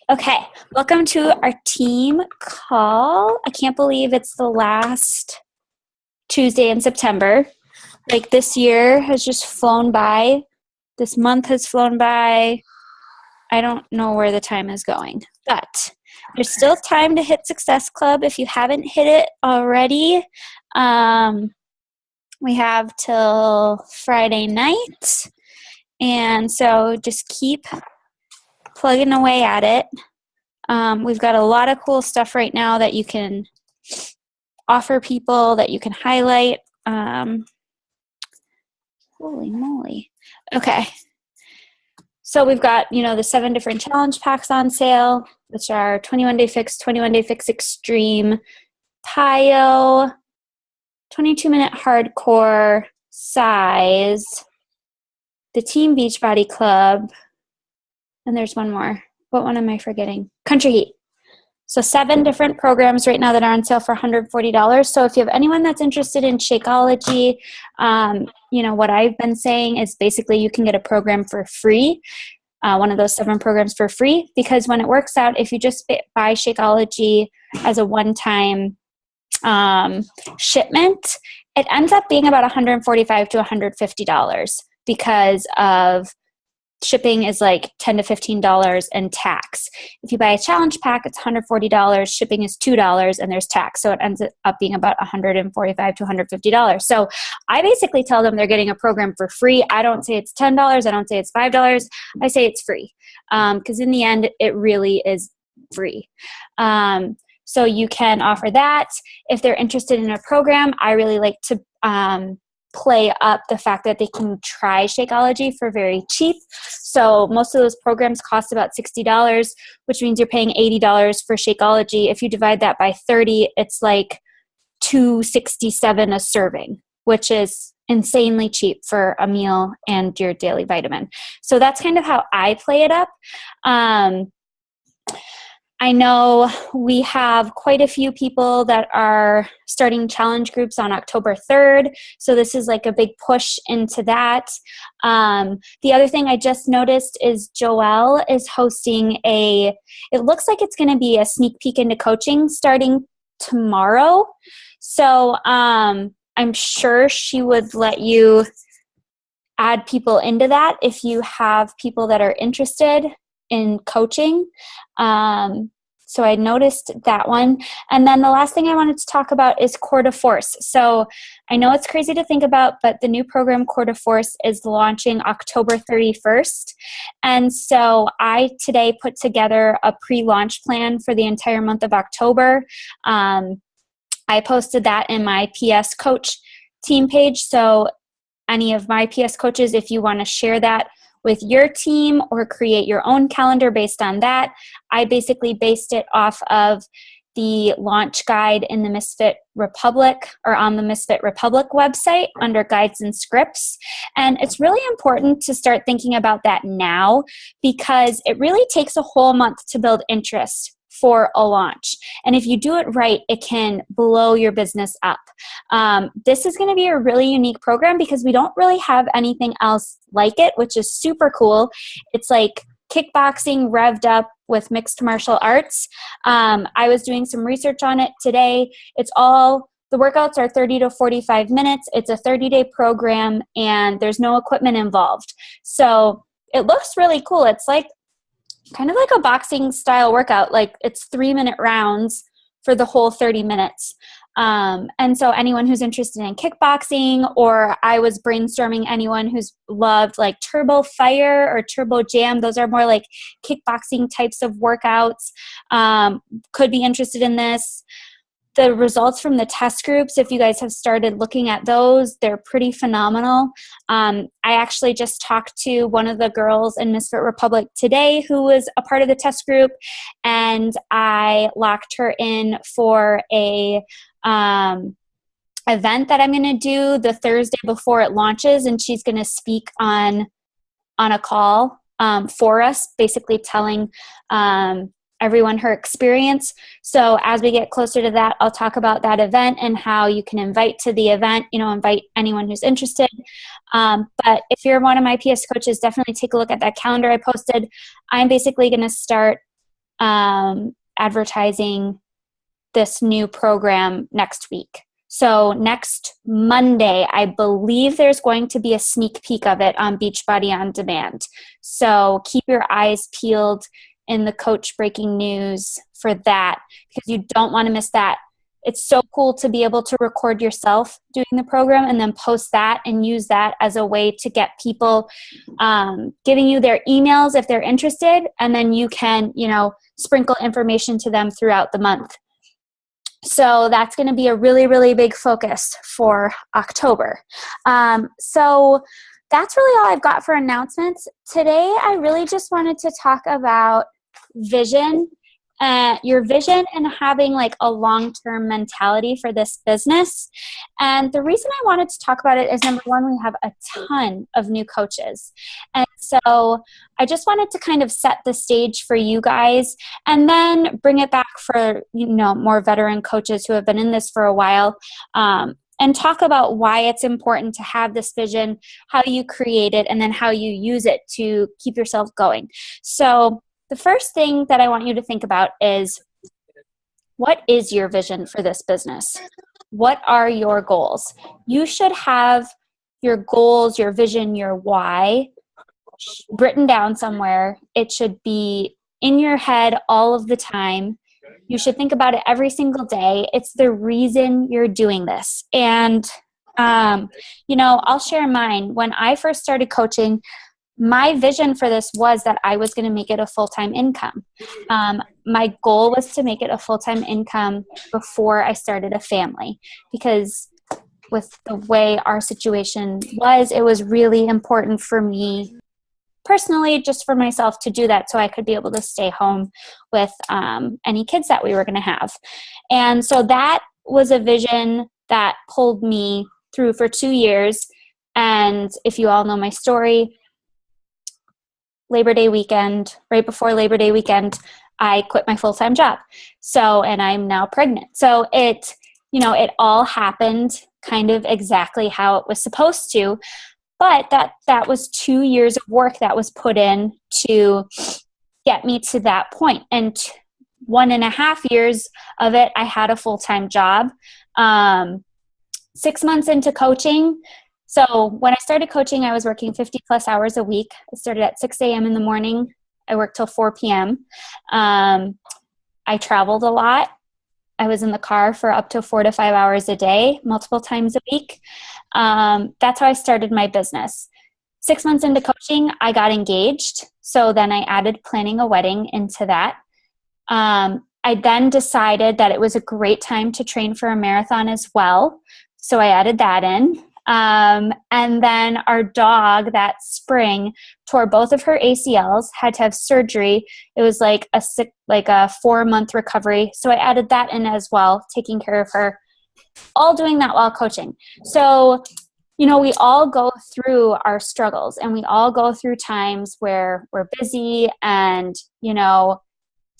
Okay, welcome to our team call. I can't believe it's the last Tuesday in September. Like this year has just flown by. This month has flown by. I don't know where the time is going, but there's still time to hit Success Club if you haven't hit it already. We have till Friday night, and so just keep plugging away at it. We've got a lot of cool stuff right now that you can offer people, that you can highlight. Holy moly. Okay. So we've got, the 7 different challenge packs on sale, which are 21 Day Fix, 21 Day Fix Extreme, PIO, 22-minute hardcore, size, the Team Beachbody Club, and there's one more. What one am I forgetting? Country Heat. So 7 different programs right now that are on sale for $140. So if you have anyone that's interested in Shakeology, what I've been saying is basically you can get a program for free, one of those 7 programs for free, because when it works out, if you just buy Shakeology as a one-time shipment, it ends up being about $145 to $150 because of shipping is like $10 to $15 and tax. If you buy a challenge pack, it's $140, shipping is $2, and there's tax. So it ends up being about $145 to $150. So I basically tell them they're getting a program for free. I don't say it's $10. I don't say it's $5. I say it's free. Because in the end, it really is free. So you can offer that. If they're interested in a program, I really like to play up the fact that they can try Shakeology for very cheap. So most of those programs cost about $60, which means you're paying $80 for Shakeology. If you divide that by 30, it's like $2.67 a serving, which is insanely cheap for a meal and your daily vitamin. So that's kind of how I play it up. I know we have quite a few people that are starting challenge groups on October 3rd. So this is like a big push into that. The other thing I just noticed is Joelle is hosting it looks like it's going to be a sneak peek into coaching starting tomorrow. So I'm sure she would let you add people into that if you have people that are interested in coaching. So I noticed that one. And then the last thing I wanted to talk about is Core to Force. So I know it's crazy to think about, but the new program Core to Force is launching October 31st. And so I today put together a pre-launch plan for the entire month of October. I posted that in my PS Coach team page. So any of my PS coaches, if you want to share that with your team or create your own calendar based on that. I basically based it off of the launch guide in the Misfit Republic or on the Misfit Republic website under guides and scripts. And it's really important to start thinking about that now because it really takes a whole month to build interest for a launch. And if you do it right, it can blow your business up. This is going to be a really unique program because we don't really have anything else like it, which is super cool. It's like kickboxing revved up with mixed martial arts. I was doing some research on it today. The workouts are 30 to 45 minutes. It's a 30-day program and there's no equipment involved. So it looks really cool. It's like kind of like a boxing style workout. Like it's 3-minute rounds for the whole 30 minutes. And so anyone who's interested in kickboxing, or I was brainstorming anyone who's loved like Turbo Fire or Turbo Jam, those are more like kickboxing types of workouts, could be interested in this. The results from the test groups, if you guys have started looking at those, they're pretty phenomenal. I actually just talked to one of the girls in Misfit Republic today who was a part of the test group, and I locked her in for a event that I'm going to do the Thursday before it launches, and she's going to speak on a call for us, basically telling everyone her experience. So as we get closer to that, I'll talk about that event and how you can invite to the event, invite anyone who's interested. But if you're one of my PS coaches, definitely take a look at that calendar I posted. I'm basically going to start advertising this new program next week. So next Monday, I believe there's going to be a sneak peek of it on Beachbody On Demand. So keep your eyes peeled in the coach breaking news for that, because you don't want to miss that. It's so cool to be able to record yourself doing the program and then post that and use that as a way to get people giving you their emails if they're interested. And then you can, sprinkle information to them throughout the month. So that's going to be a really, really big focus for October. So that's really all I've got for announcements. Today, I really just wanted to talk about vision, your vision, and having like a long-term mentality for this business. And the reason I wanted to talk about it is, number one, we have a ton of new coaches. And so I just wanted to kind of set the stage for you guys and then bring it back for, more veteran coaches who have been in this for a while, and talk about why it's important to have this vision, how you create it, and then how you use it to keep yourself going. So the first thing that I want you to think about is, what is your vision for this business? What are your goals? You should have your goals, your vision, your why written down somewhere. It should be in your head all of the time. You should think about it every single day. It's the reason you're doing this. And, I'll share mine. When I first started coaching, my vision for this was that I was going to make it a full-time income. My goal was to make it a full-time income before I started a family, because with the way our situation was, it was really important for me personally, just for myself, to do that so I could be able to stay home with any kids that we were going to have. And so that was a vision that pulled me through for 2 years. And if you all know my story, Labor Day weekend, right before Labor Day weekend, I quit my full-time job. So, and I'm now pregnant. So it all happened kind of exactly how it was supposed to. But that was 2 years of work that was put in to get me to that point. And 1.5 years of it, I had a full-time job. 6 months into coaching, so when I started coaching, I was working 50 plus hours a week. I started at 6 a.m. in the morning. I worked till 4 p.m. I traveled a lot. I was in the car for up to 4 to 5 hours a day, multiple times a week. That's how I started my business. 6 months into coaching, I got engaged. So then I added planning a wedding into that. I then decided that it was a great time to train for a marathon as well. So I added that in. And then our dog that spring tore both of her ACLs, had to have surgery. It was like a 4-month recovery. So I added that in as well, taking care of her, all doing that while coaching. So, we all go through our struggles, and we all go through times where we're busy, and,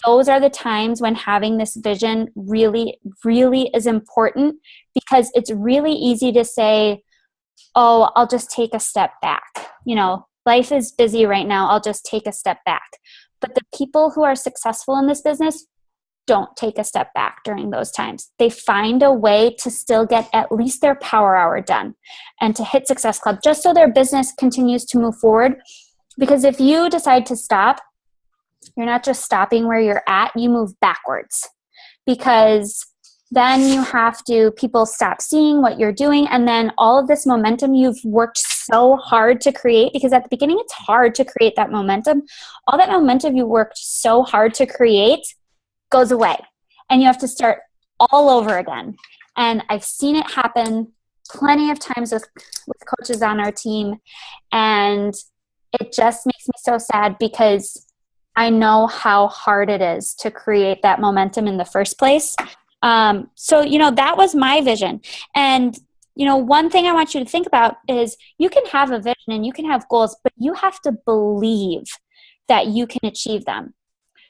those are the times when having this vision really, really is important, because it's really easy to say, oh, I'll just take a step back. Life is busy right now. I'll just take a step back. But the people who are successful in this business don't take a step back during those times. They find a way to still get at least their power hour done and to hit Success Club, just so their business continues to move forward. Because if you decide to stop, you're not just stopping where you're at, you move backwards. Because then people stop seeing what you're doing, and then all of this momentum you've worked so hard to create, because at the beginning it's hard to create that momentum. All that momentum you worked so hard to create goes away, and you have to start all over again. And I've seen it happen plenty of times with coaches on our team, and it just makes me so sad, because I know how hard it is to create that momentum in the first place. So, that was my vision. And, one thing I want you to think about is, you can have a vision and you can have goals, but you have to believe that you can achieve them.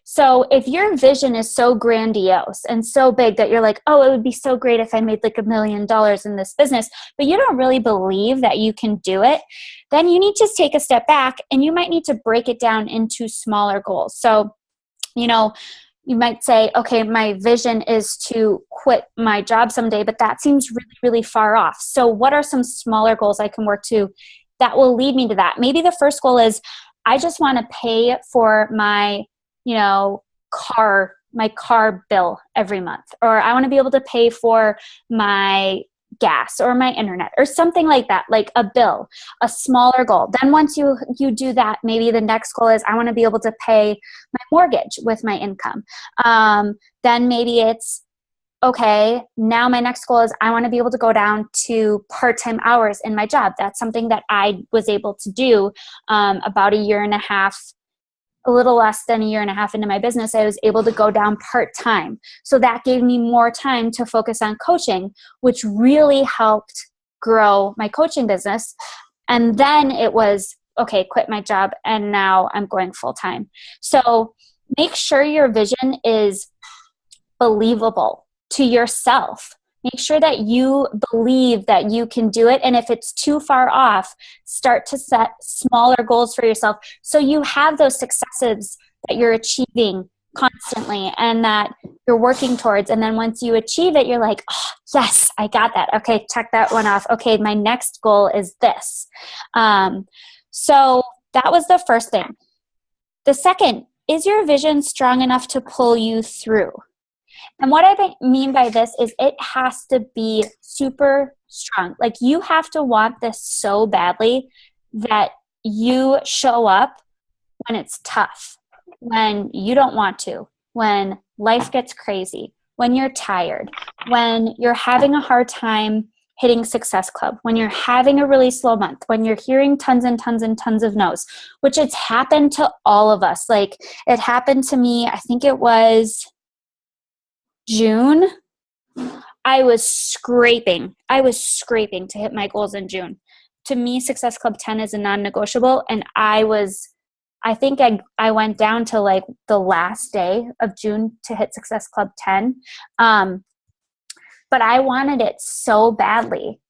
So if your vision is so grandiose and so big that you're like, oh, it would be so great if I made like $1 million in this business, but you don't really believe that you can do it, then you need to take a step back, and you might need to break it down into smaller goals. So You might say, okay, my vision is to quit my job someday, but that seems really, really far off. So what are some smaller goals I can work to that will lead me to that? Maybe the first goal is I just want to pay for my, car bill every month, or I want to be able to pay for my gas or my internet or something like that, like a bill, a smaller goal. Then once you do that, maybe the next goal is I want to be able to pay my mortgage with my income. Then maybe it's, okay, now my next goal is I want to be able to go down to part-time hours in my job. That's something that I was able to do about a year and a half, a little less than a year and a half into my business. I was able to go down part-time. So that gave me more time to focus on coaching, which really helped grow my coaching business. And then it was, okay, quit my job, and now I'm going full-time. So make sure your vision is believable to yourself. Make sure that you believe that you can do it. And if it's too far off, start to set smaller goals for yourself so you have those successes that you're achieving constantly and that you're working towards. And then once you achieve it, you're like, oh, yes, I got that. Okay, check that one off. Okay, my next goal is this. So that was the first thing. The second, is your vision strong enough to pull you through? And what I mean by this is it has to be super strong. Like, you have to want this so badly that you show up when it's tough, when you don't want to, when life gets crazy, when you're tired, when you're having a hard time hitting Success Club, when you're having a really slow month, when you're hearing tons and tons and tons of no's, which it's happened to all of us. Like, it happened to me, I think it was June. I was scraping to hit my goals in June. To me, Success Club 10 is a non-negotiable. And I think I went down to like the last day of June to hit Success Club 10. But I wanted it so badly,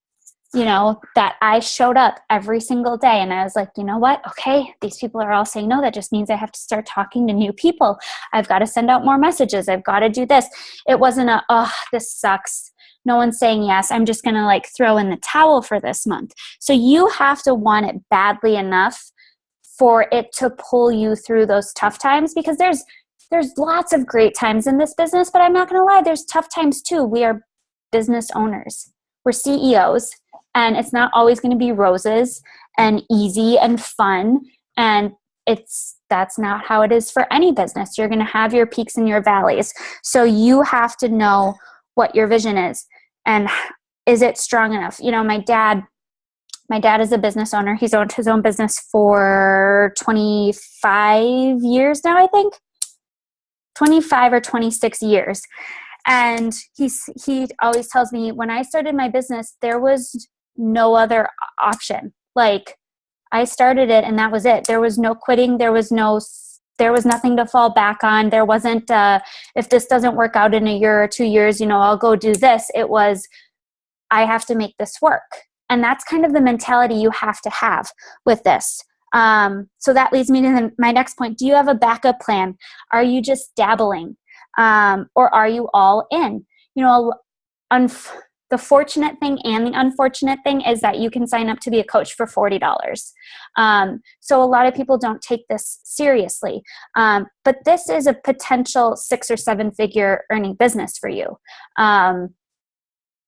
that I showed up every single day, and I was like, you know what? Okay, these people are all saying no. That just means I have to start talking to new people. I've got to send out more messages. I've got to do this. It wasn't this sucks. No one's saying yes. I'm just going to like throw in the towel for this month. So you have to want it badly enough for it to pull you through those tough times, because there's lots of great times in this business, but I'm not going to lie, there's tough times too. We are business owners. We're CEOs. And it's not always going to be roses and easy and fun. And that's not how it is for any business. You're going to have your peaks and your valleys. So you have to know what your vision is. And is it strong enough? My dad is a business owner. He's owned his own business for 25 years now, I think. 25 or 26 years. And he always tells me, when I started my business, there was no other option. Like, I started it and that was it. There was no quitting. There was nothing to fall back on. There wasn't, if this doesn't work out in a year or 2 years, I'll go do this. It was, I have to make this work. And that's kind of the mentality you have to have with this. So that leads me to my next point. Do you have a backup plan? Are you just dabbling? Or are you all in? The fortunate thing and the unfortunate thing is that you can sign up to be a coach for $40. So a lot of people don't take this seriously. But this is a potential 6 or 7 figure earning business for you.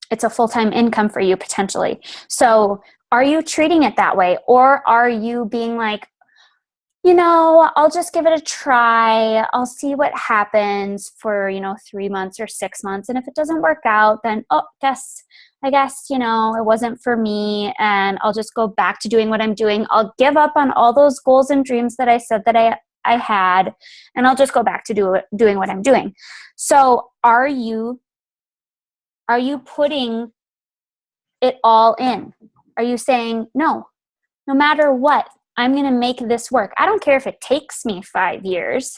It's a full-time income for you potentially. So are you treating it that way? Or are you being like, I'll just give it a try. I'll see what happens for, 3 months or 6 months. And if it doesn't work out, then, I guess, it wasn't for me. And I'll just go back to doing what I'm doing. I'll give up on all those goals and dreams that I said that I had, and I'll just go back to doing what I'm doing. So are you putting it all in? Are you saying, no matter what, I'm going to make this work. I don't care if it takes me 5 years,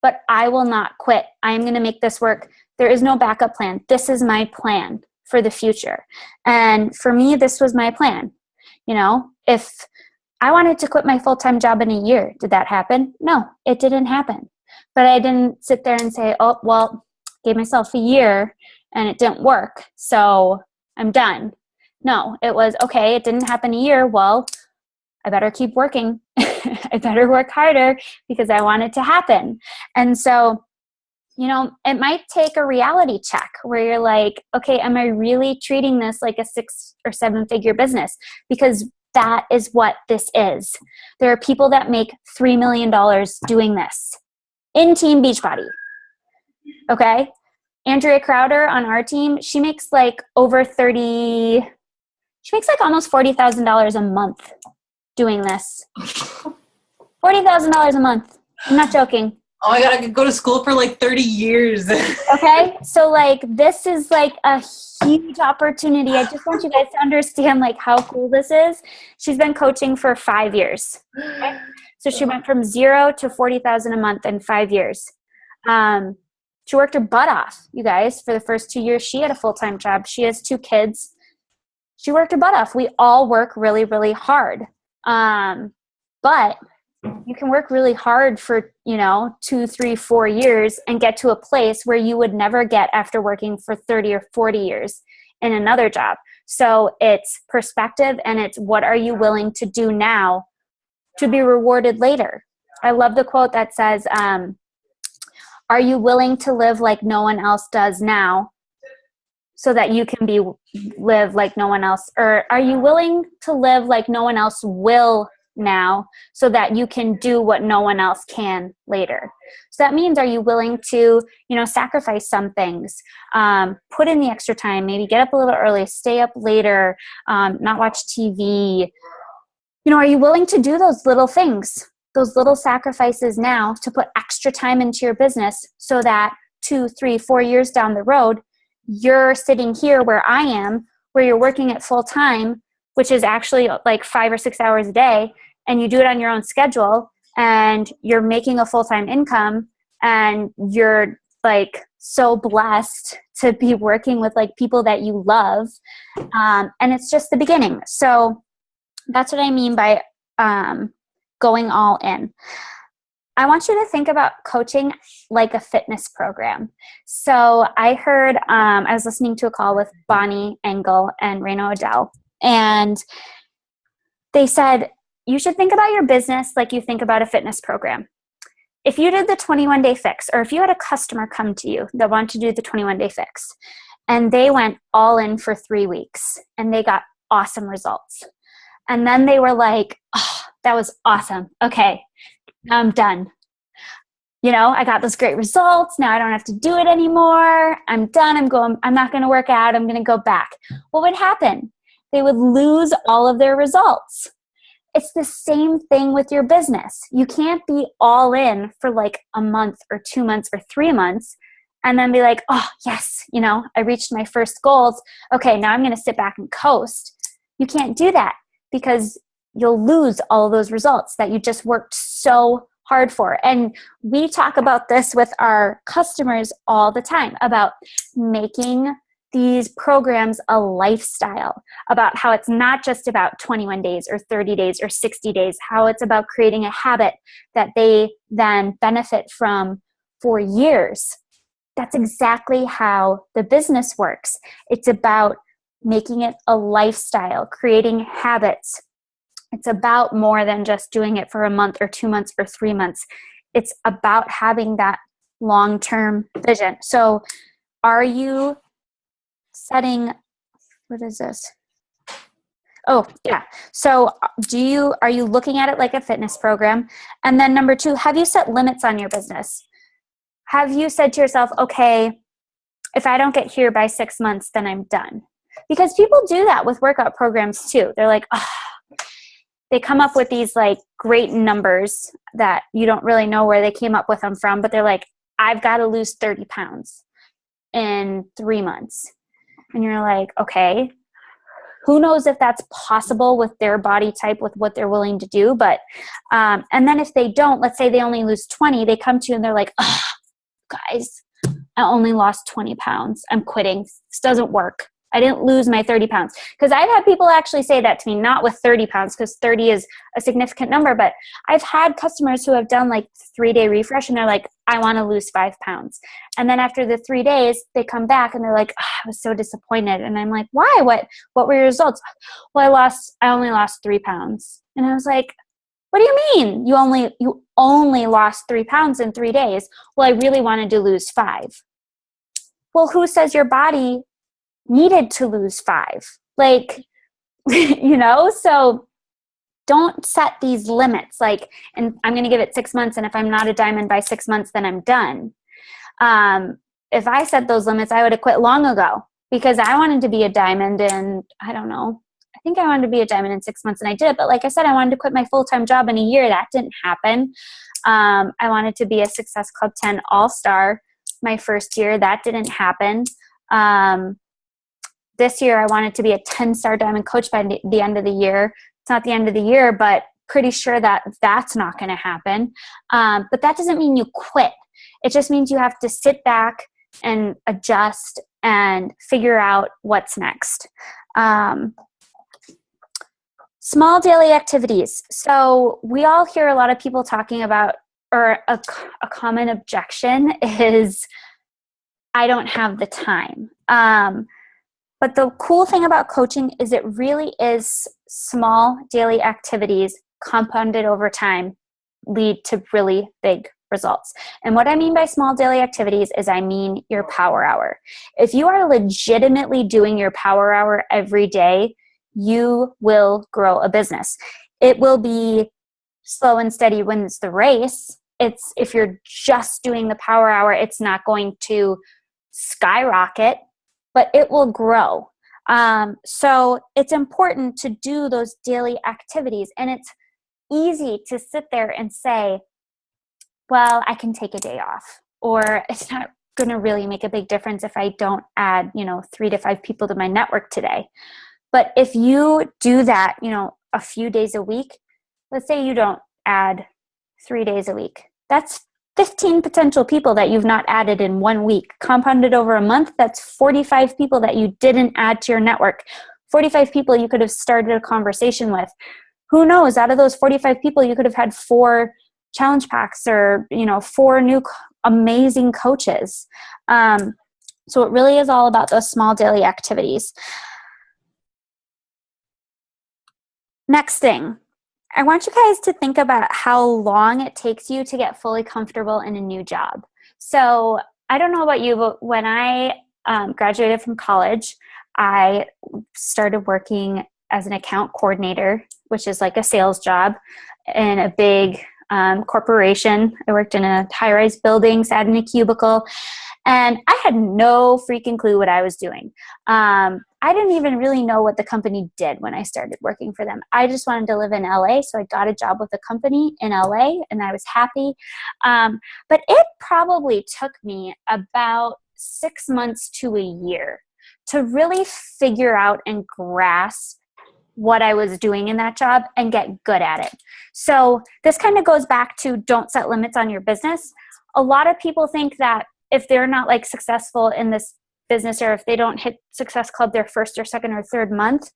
but I will not quit. I'm going to make this work. There is no backup plan. This is my plan for the future. And for me, this was my plan. If I wanted to quit my full-time job in a year, did that happen? No, it didn't happen. But I didn't sit there and say, oh, well, gave myself a year and it didn't work, so I'm done. No, it was, okay, it didn't happen a year. Well, I better keep working. I better work harder because I want it to happen. And so, you know, it might take a reality check where you're like, okay, am I really treating this like a 6 or 7 figure business? Because that is what this is. There are people that make $3 million doing this in Team Beachbody. Okay. Andrea Crowder on our team, she makes like almost $40,000 a month doing this. $40,000 a month. I'm not joking. Oh my God, I could go to school for like 30 years. Okay. So like, this is like a huge opportunity. I just want you guys to understand like how cool this is. She's been coaching for 5 years. Okay? So she went from 0 to 40,000 a month in 5 years. She worked her butt off, you guys, for the first 2 years. She had a full-time job. She has 2 kids. She worked her butt off. We all work really, really hard. But you can work really hard for, 2, 3, 4 years and get to a place where you would never get after working for 30 or 40 years in another job. So it's perspective, and it's what are you willing to do now to be rewarded later. I love the quote that says, are you willing to live like no one else does now so that you can live like no one else? Or are you willing to live like no one else will now so that you can do what no one else can later? So that means, are you willing to, sacrifice some things, put in the extra time, maybe get up a little early, stay up later, not watch TV. Are you willing to do those little things, those little sacrifices now to put extra time into your business so that 2, 3, 4 years down the road, you're sitting here where I am, where you're working at full time, which is actually like 5 or 6 hours a day, and you do it on your own schedule, and you're making a full-time income, and you're like so blessed to be working with like people that you love. And it's just the beginning. So that's what I mean by going all in. I want you to think about coaching like a fitness program. So I heard, I was listening to a call with Bonnie Engel and Reno Odell, and they said, you should think about your business like you think about a fitness program. If you did the 21-day fix, or if you had a customer come to you that wanted to do the 21-day fix, and they went all in for 3 weeks, and they got awesome results. And then they were like, oh, that was awesome. Okay, now I'm done. I got those great results. Now I don't have to do it anymore. I'm done. I'm not going to work out. I'm going to go back. What would happen? They would lose all of their results. It's the same thing with your business. You can't be all in for like a month or 2 months or 3 months and then be like, oh, yes, I reached my first goals. Okay, now I'm going to sit back and coast. You can't do that because you'll lose all of those results that you just worked so hard for. And we talk about this with our customers all the time about making these programs a lifestyle, about how it's not just about 21 days or 30 days or 60 days, how it's about creating a habit that they then benefit from for years. That's exactly how the business works. It's about making it a lifestyle, creating habits. It's about more than just doing it for a month or 2 months or 3 months. It's about having that long-term vision. So are you setting, what is this? Oh, yeah. So are you looking at it like a fitness program? And then number 2, have you set limits on your business? Have you said to yourself, okay, if I don't get here by 6 months, then I'm done? Because people do that with workout programs too. They're like, oh, they come up with these like great numbers that you don't really know where they came up with them from, but they're like, I've got to lose 30 pounds in 3 months. And you're like, okay, who knows if that's possible with their body type, with what they're willing to do. But, and then if they don't, let's say they only lose 20, they come to you and they're like, oh, guys, I only lost 20 pounds. I'm quitting. This doesn't work. I didn't lose my 30 pounds. Because I've had people actually say that to me, not with 30 pounds, because 30 is a significant number, but I've had customers who have done like 3-day refresh and they're like, I want to lose 5 pounds. And then after the 3 days, they come back and they're like, oh, I was so disappointed. And I'm like, why? What were your results? Well, I only lost 3 pounds. And I was like, what do you mean? You only lost 3 pounds in 3 days. Well, I really wanted to lose 5. Well, who says your body needed to lose 5? Like, so don't set these limits. Like, and I'm going to give it 6 months. And if I'm not a diamond by 6 months, then I'm done. If I set those limits, I would have quit long ago because I wanted to be a diamond in, I don't know, I think I wanted to be a diamond in 6 months and I did it. But like I said, I wanted to quit my full-time job in a year. That didn't happen. I wanted to be a Success Club 10 All-Star my first year. That didn't happen. This year, I wanted to be a 10-star diamond coach by the end of the year. It's not the end of the year, but pretty sure that that's not going to happen. But that doesn't mean you quit. It just means you have to sit back and adjust and figure out what's next. Small daily activities. So we all hear a lot of people talking about, or a common objection is, I don't have the time. But the cool thing about coaching is it really is small daily activities compounded over time lead to really big results. And what I mean by small daily activities is I mean your power hour. If you are legitimately doing your power hour every day, you will grow a business. It will be slow and steady wins the race. If you're just doing the power hour, it's not going to skyrocket, but it will grow. So it's important to do those daily activities. And it's easy to sit there and say, well, I can take a day off, or it's not going to really make a big difference if I don't add, 3 to 5 people to my network today. But if you do that, a few days a week, let's say you don't add 3 days a week, that's 15 potential people that you've not added in 1 week. Compounded over a month, that's 45 people that you didn't add to your network. 45 people you could have started a conversation with. Who knows, out of those 45 people, you could have had 4 challenge packs or, 4 new amazing coaches. So it really is all about those small daily activities. Next thing, I want you guys to think about how long it takes you to get fully comfortable in a new job. So I don't know about you, but when I graduated from college, I started working as an account coordinator, which is like a sales job in a big corporation. I worked in a high-rise building, sat in a cubicle, and I had no freaking clue what I was doing. I didn't even really know what the company did when I started working for them. I just wanted to live in LA, so I got a job with a company in LA, and I was happy. But it probably took me about 6 months to a year to really figure out and grasp what I was doing in that job and get good at it. So this kind of goes back to don't set limits on your business. A lot of people think that if they're not like successful in this business, or if they don't hit Success Club their first or second or third month,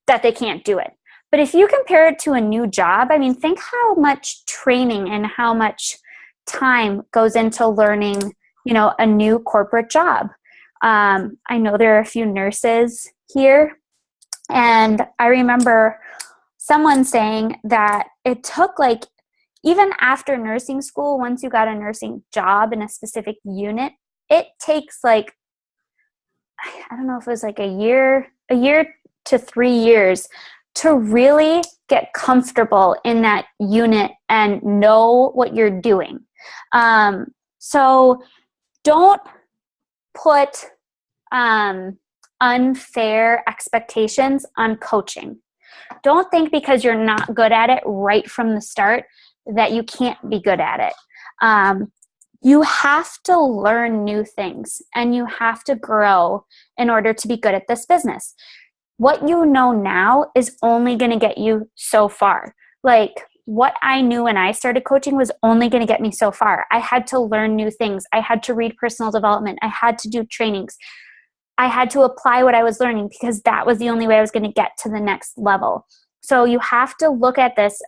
that they can't do it. But if you compare it to a new job, I mean, think how much training and how much time goes into learning, a new corporate job. I know there are a few nurses here, and I remember someone saying that it took even after nursing school, once you got a nursing job in a specific unit, it takes I don't know if it was a year to 3 years to really get comfortable in that unit and know what you're doing. So don't put unfair expectations on coaching. Don't think because you're not good at it right from the start that you can't be good at it. You have to learn new things and you have to grow in order to be good at this business. What you know now is only going to get you so far. What I knew when I started coaching was only going to get me so far. I had to learn new things. I had to read personal development. I had to do trainings. I had to apply what I was learning because that was the only way I was going to get to the next level. So you have to look at this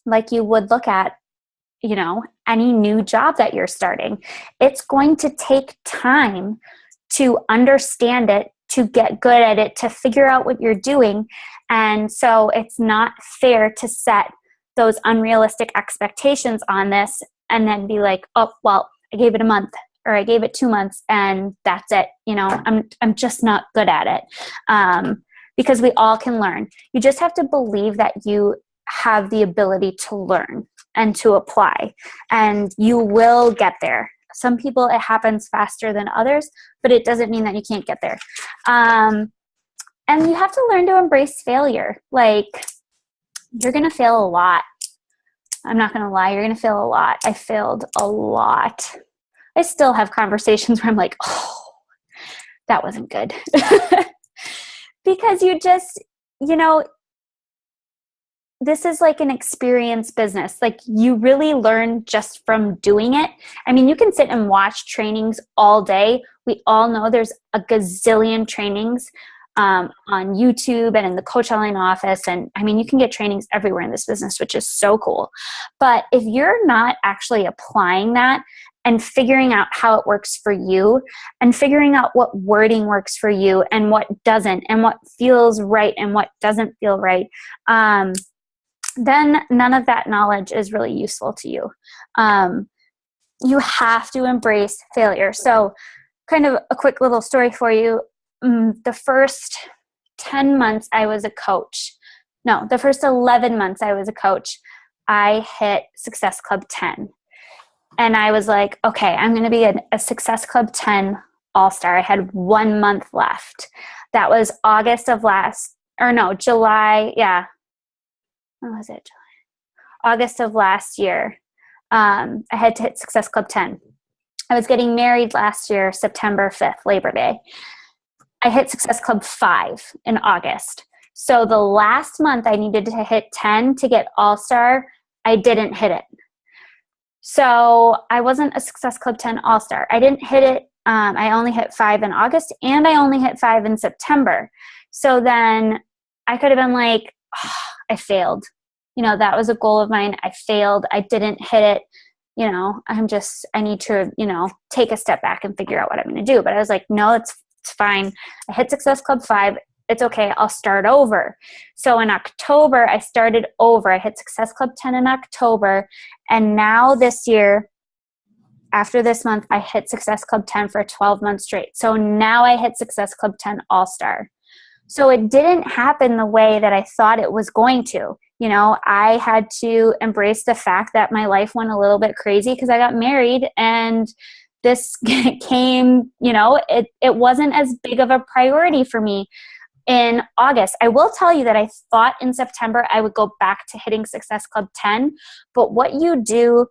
like you would look at, any new job that you're starting. It's going to take time to understand it, to get good at it, to figure out what you're doing. And so it's not fair to set those unrealistic expectations on this and then be like, oh, well, I gave it a month or I gave it 2 months and that's it. I'm just not good at it. Because we all can learn. You just have to believe that you have the ability to learn and to apply, and you will get there. Some people, it happens faster than others, but it doesn't mean that you can't get there. And you have to learn to embrace failure. Like, you're going to fail a lot. I'm not going to lie. You're going to fail a lot. I failed a lot. I still have conversations where I'm like, oh, that wasn't good. Because you just, this is like an experience business. Like, you really learn just from doing it. I mean, you can sit and watch trainings all day. We all know there's a gazillion trainings on YouTube and in the Coach Online office. And I mean, you can get trainings everywhere in this business, which is so cool. But if you're not actually applying that and figuring out how it works for you and figuring out what wording works for you and what doesn't and what feels right and what doesn't feel right, then none of that knowledge is really useful to you. You have to embrace failure. So kind of a quick little story for you. The first 10 months I was a coach. No, the first 11 months I was a coach, I hit Success Club 10. And I was like, okay, I'm going to be a Success Club 10 All-Star. I had 1 month left. That was July. Yeah. When was it? August of last year. I had to hit Success Club 10. I was getting married last year, September 5th, Labor Day. I hit Success Club 5 in August. So the last month I needed to hit 10 to get All-Star. I didn't hit it. So I wasn't a Success Club 10 All-Star. I didn't hit it. I only hit 5 in August, and I only hit 5 in September. So then I could have been like, oh, I failed. That was a goal of mine. I failed. I didn't hit it. I need to, take a step back and figure out what I'm going to do. But I was like, no, it's fine. I hit Success Club 5. It's okay. I'll start over. So in October, I started over. I hit Success Club 10 in October. And now this year, after this month, I hit Success Club 10 for 12 months straight. So now I hit Success Club 10 All-Star. So it didn't happen the way that I thought it was going to. I had to embrace the fact that my life went a little bit crazy because I got married, and this came, it wasn't as big of a priority for me in August. I will tell you that I thought in September I would go back to hitting Success Club 10, but what you do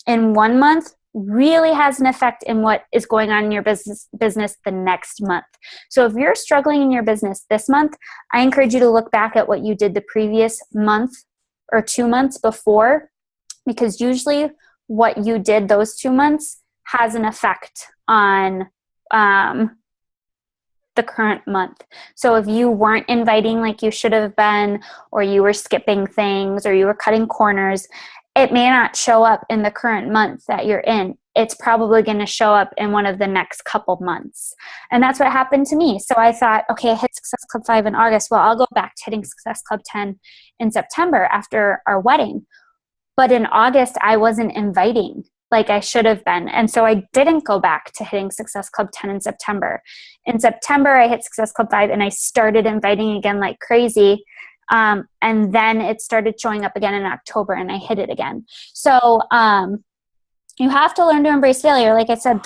in 1 month really has an effect in what is going on in your business the next month. So if you're struggling in your business this month, I encourage you to look back at what you did the previous month or 2 months before, because usually what you did those 2 months has an effect on the current month. So if you weren't inviting like you should have been, or you were skipping things, or you were cutting corners, it may not show up in the current month that you're in. It's probably going to show up in one of the next couple months. And that's what happened to me. So I thought, okay, I hit Success Club 5 in August. Well, I'll go back to hitting Success Club 10 in September after our wedding. But in August, I wasn't inviting like I should have been. And so I didn't go back to hitting Success Club 10 in September. In September, I hit Success Club 5 and I started inviting again like crazy. And then it started showing up again in October and I hit it again. So you have to learn to embrace failure. Like I said,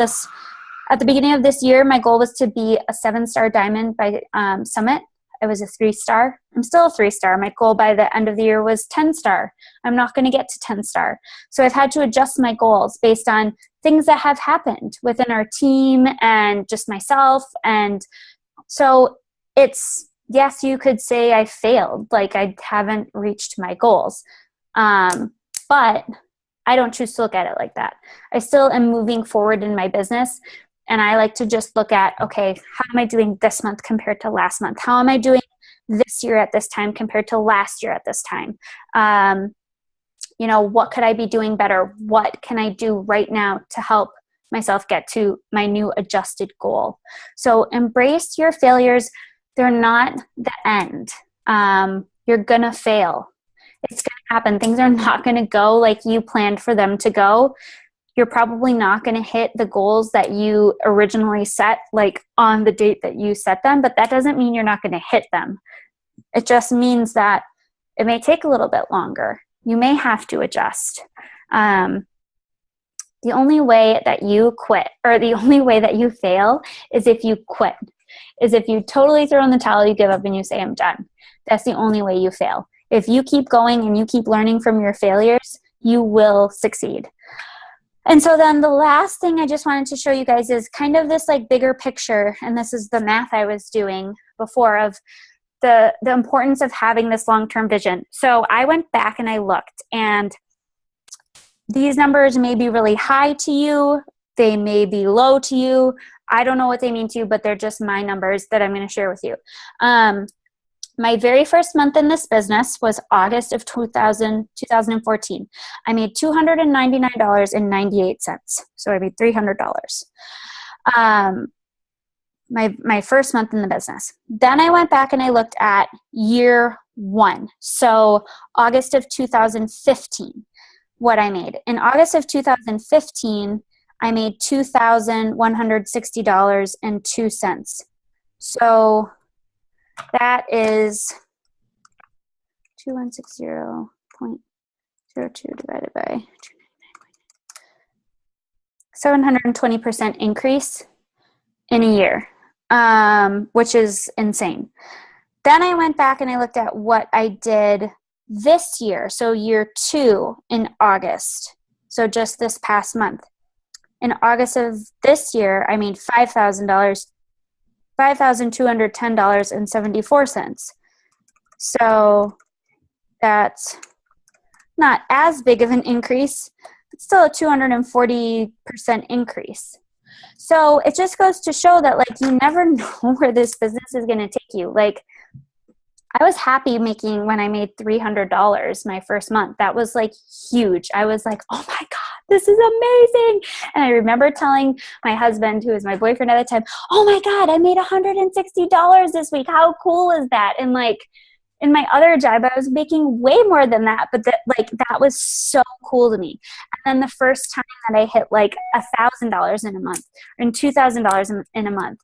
at the beginning of this year, my goal was to be a 7-star diamond by Summit. I was a 3-star. I'm still a 3-star. My goal by the end of the year was 10-star. I'm not going to get to 10-star. So I've had to adjust my goals based on things that have happened within our team and just myself. And so it's, yes, you could say I failed. Like I haven't reached my goals. But I don't choose to look at it like that. I still am moving forward in my business. And I like to just look at, okay, how am I doing this month compared to last month? How am I doing this year at this time compared to last year at this time? What could I be doing better? What can I do right now to help myself get to my new adjusted goal? So embrace your failures. They're not the end. You're going to fail. It's going to happen. Things are not going to go like you planned for them to go. You're probably not going to hit the goals that you originally set, like on the date that you set them, but that doesn't mean you're not going to hit them. It just means that it may take a little bit longer. You may have to adjust. The only way that you quit, or the only way that you fail, is if you quit. Is if you totally throw in the towel, you give up, and you say, I'm done. That's the only way you fail. If you keep going and you keep learning from your failures, you will succeed. And so then the last thing I just wanted to show you guys is kind of this like bigger picture, and this is the math I was doing before of the importance of having this long-term vision. So I went back and I looked, and these numbers may be really high to you. They may be low to you. I don't know what they mean to you, but they're just my numbers that I'm going to share with you. My very first month in this business was August of 2014. I made $299.98. So I made $300. My first month in the business. Then I went back and I looked at year one. So August of 2015, what I made. In August of 2015, I made $2,160.02. So that is 2160.02 divided by 720% increase in a year, which is insane. Then I went back and I looked at what I did this year, so year two in August, so just this past month. In August of this year, I made $5,210.74. So that's not as big of an increase, but still a 240% increase. So it just goes to show that, like, you never know where this business is going to take you. Like, I was happy when I made $300 my first month. That was like huge. I was like, oh my God, this is amazing. And I remember telling my husband, who was my boyfriend at the time, oh my God, I made $160 this week. How cool is that? And like in my other job, I was making way more than that, but that was so cool to me. And then the first time that I hit like $1,000 in a month, and $2,000 in a month,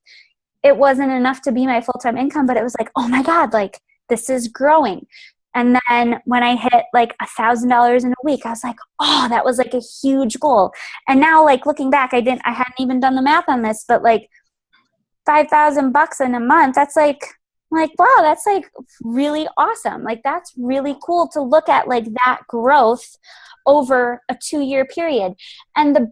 it wasn't enough to be my full-time income, but it was like, oh my God, like, this is growing. And then when I hit like $1,000 in a week, I was like, oh, that was like a huge goal. And now, like, looking back, I hadn't even done the math on this, but like $5,000 in a month, that's like, wow, that's like really awesome. Like, that's really cool to look at, like, that growth over a 2-year period. And the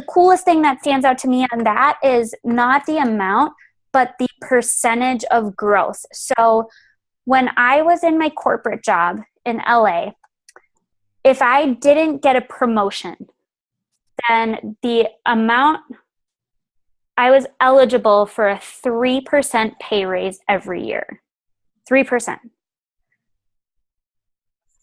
coolest thing that stands out to me on that is not the amount, but the percentage of growth. So when I was in my corporate job in LA, if I didn't get a promotion, then the amount I was eligible for a 3% pay raise every year. 3%.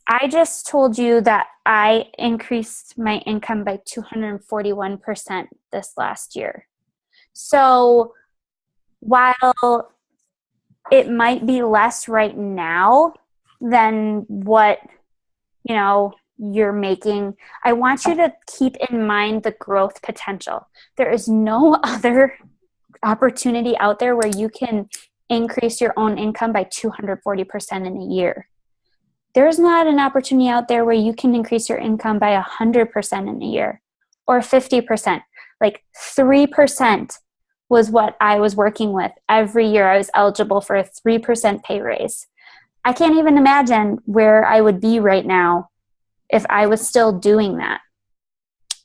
I just told you that I increased my income by 241% this last year. So while it might be less right now than what, you're making, I want you to keep in mind the growth potential. There is no other opportunity out there where you can increase your own income by 240% in a year. There's not an opportunity out there where you can increase your income by 100% in a year, or 50%. Like 3% was what I was working with. Every year I was eligible for a 3% pay raise. I can't even imagine where I would be right now if I was still doing that.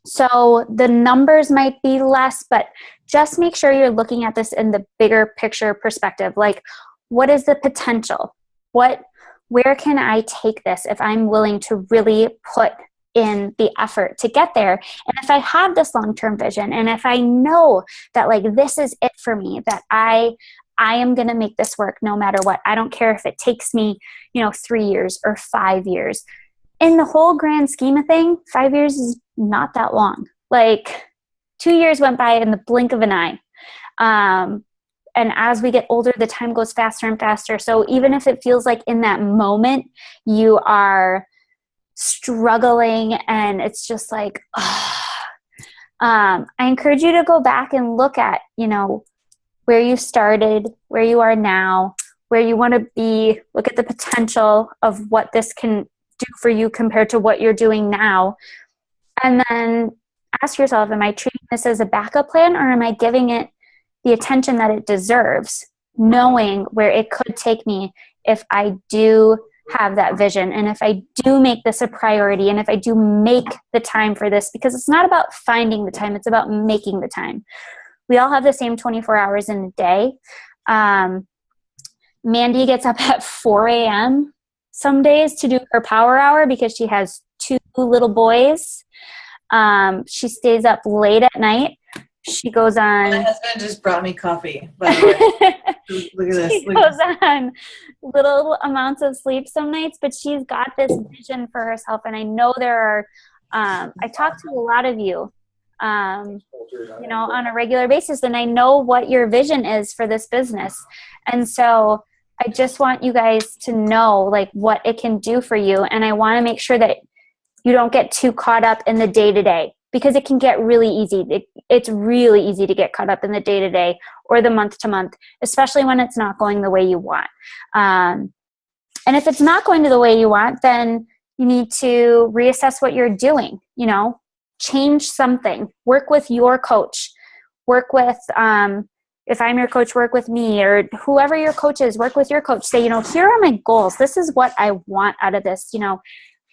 So the numbers might be less, but just make sure you're looking at this in the bigger picture perspective. Like, what is the potential? Where can I take this if I'm willing to really put in the effort to get there. And if I have this long-term vision, and if I know that like this is it for me, that I am going to make this work no matter what. I don't care if it takes me, 3 years or 5 years. In the whole grand scheme of thing, 5 years is not that long. Like 2 years went by in the blink of an eye. And as we get older, the time goes faster and faster. So even if it feels like in that moment you are struggling and it's just like, I encourage you to go back and look at, where you started, where you are now, where you want to be, look at the potential of what this can do for you compared to what you're doing now. And then ask yourself, am I treating this as a backup plan, or am I giving it the attention that it deserves, knowing where it could take me if I do have that vision, and if I do make this a priority, and if I do make the time for this, because it's not about finding the time, it's about making the time. We all have the same 24 hours in a day. Mandy gets up at 4 a.m. some days to do her power hour because she has 2 little boys. She stays up late at night. She goes on. My husband just brought me coffee, by the way. Look at this. She goes on little amounts of sleep some nights, but she's got this vision for herself. And I know there are, I talk to a lot of you, on a regular basis, and I know what your vision is for this business. And so I just want you guys to know like what it can do for you. And I want to make sure that you don't get too caught up in the day-to-day, because it can get really easy. It's really easy to get caught up in the day-to-day or the month-to-month, especially when it's not going the way you want. And if it's not going to the way you want, then you need to reassess what you're doing, change something, work with your coach, work with, if I'm your coach, work with me, or whoever your coach is, work with your coach. Say, here are my goals. This is what I want out of this.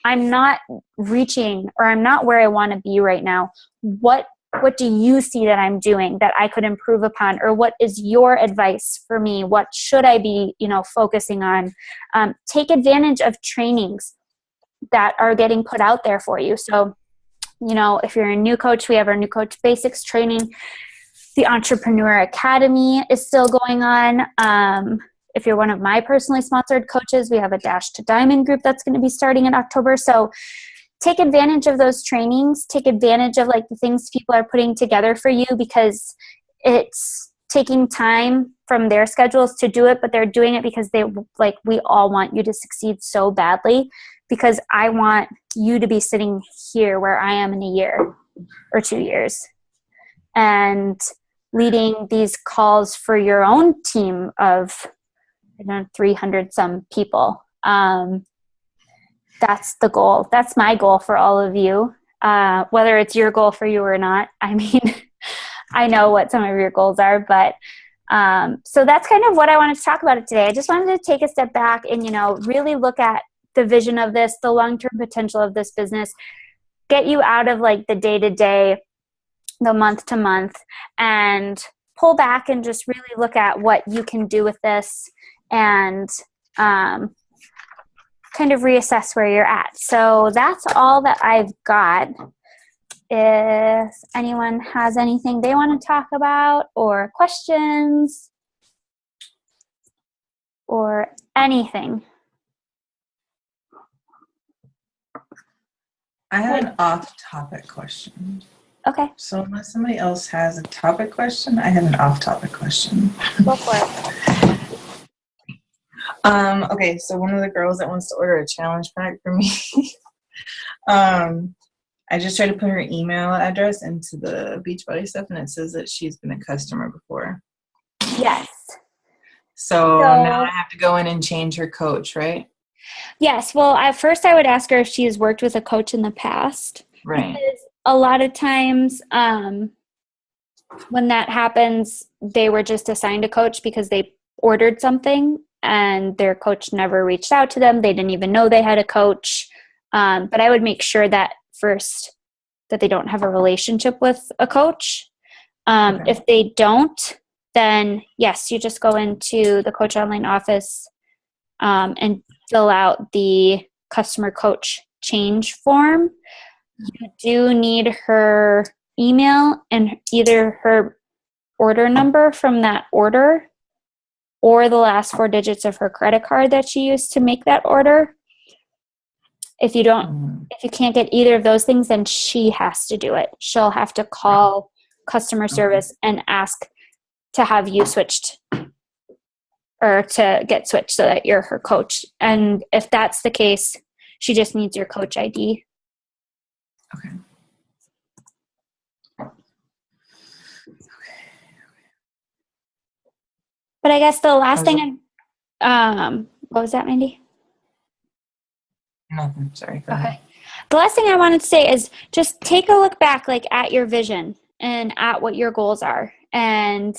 I'm not reaching, or I'm not where I want to be right now. What do you see that I'm doing that I could improve upon? Or what is your advice for me? What should I be, focusing on? Take advantage of trainings that are getting put out there for you. So, if you're a new coach, we have our new coach basics training. The Entrepreneur Academy is still going on. If you're one of my personally sponsored coaches, we have a Dash to Diamond group that's going to be starting in October. So take advantage of those trainings. Take advantage of like the things people are putting together for you, because it's taking time from their schedules to do it, but they're doing it because we all want you to succeed so badly, because I want you to be sitting here where I am in a year or 2 years and leading these calls for your own team of 300 some people. That's the goal. That's my goal for all of you. Whether it's your goal for you or not. I mean, I know what some of your goals are, but so that's kind of what I wanted to talk about today. I just wanted to take a step back and, really look at the vision of this, the long-term potential of this business, get you out of like the day-to-day, the month-to-month, and pull back and just really look at what you can do with this, and kind of reassess where you're at. So that's all that I've got. If anyone has anything they want to talk about, or questions, or anything. I have an off-topic question. Okay. So unless somebody else has a topic question, I have an off-topic question. Go for it. Okay, so one of the girls that wants to order a challenge pack for me, I just tried to put her email address into the Beachbody stuff, and it says that she's been a customer before. Yes. So now I have to go in and change her coach, right? Yes. Well, at first I would ask her if she has worked with a coach in the past. Right. Because a lot of times when that happens, they were just assigned a coach because they ordered something and their coach never reached out to them. They didn't even know they had a coach. But I would make sure that first that they don't have a relationship with a coach. Okay. If they don't, then yes, you just go into the Coach Online office and fill out the customer coach change form. you do need her email and either her order number from that order or the last 4 digits of her credit card that she used to make that order. If you can't get either of those things, then she has to do it. She'll have to call customer service and ask to have you switched or to get switched so that you're her coach. And if that's the case, she just needs your coach ID. Okay. But I guess the last thing, what was that, Mandy? Nothing. Sorry. Go ahead. The last thing I wanted to say is just take a look back, like at your vision and at what your goals are, and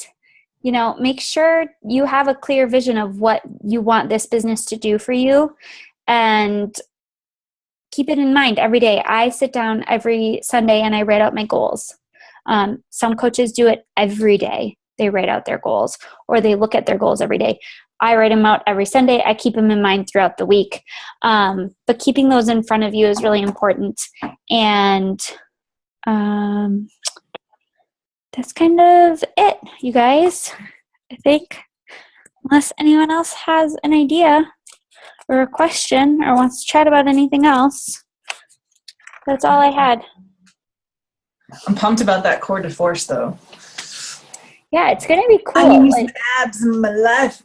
make sure you have a clear vision of what you want this business to do for you, and keep it in mind every day. I sit down every Sunday and I write out my goals. Some coaches do it every day. They write out their goals, or they look at their goals every day. I write them out every Sunday. I keep them in mind throughout the week. But keeping those in front of you is really important. And that's kind of it, you guys. I think, unless anyone else has an idea or a question or wants to chat about anything else, that's all I had. I'm pumped about that core de force, though. Yeah, it's going to be cool. I need some abs in my life.